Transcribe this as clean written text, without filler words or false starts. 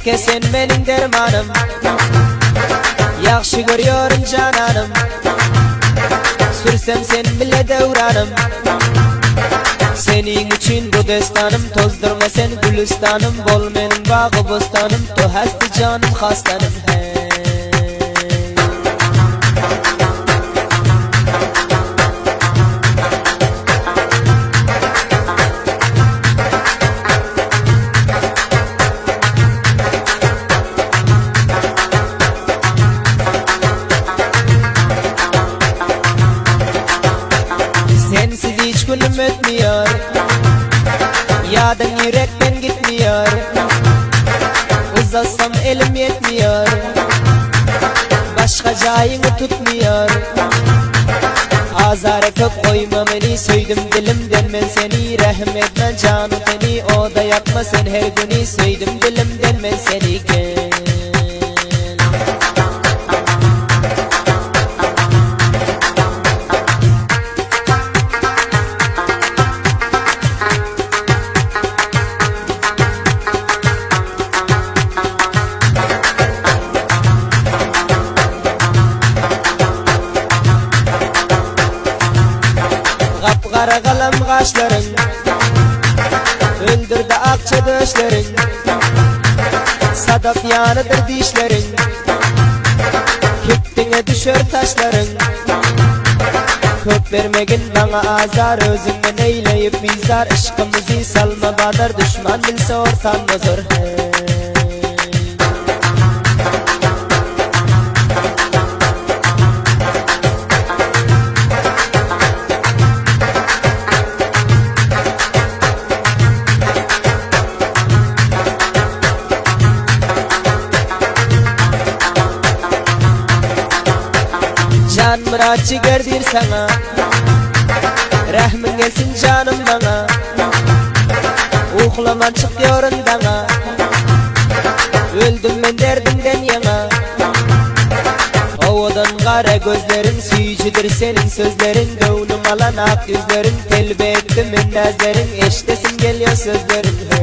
Yeke sen benim dermanım, yaxşı görüyorum cananım. Sürsem sen bile devranım. Senin için bu destanım, tozdurma sen gülistanım. Bol benim bağı bostanım, to hasti canım hastanım. Hey. Sensiz hiç günüm ötmüyor, yadın yürekten gitmiyor. Uzatsam elim yetmiyor, başka cayını tutmuyor. Azara çok koyma beni, söyledim dilimden ben seni. Rehm etme canı beni, o da yapma sen her günü. Söyledim dilimden ben seni gel. Kapkara kalan kaşların, öldürdü akça döşlerin. Sadaf yanıdır dişlerin, kippine düşer taşların. Köp vermegin bana azar, özünden eyleyip bizar. Işkımızı salma badar, düşman bilse ortamda zor. Can Murat cigerdir sana, rahmin gelsin canım bana. Uhlaman çıkıyorun bana, öldüm ben derdimden yana. Ovadan kara gözlerin, suyucudur senin sözlerin. Gönlüm alan ak yüzlerin, telbe ettim ennazlerin. Eştesin geliyor sözlerin.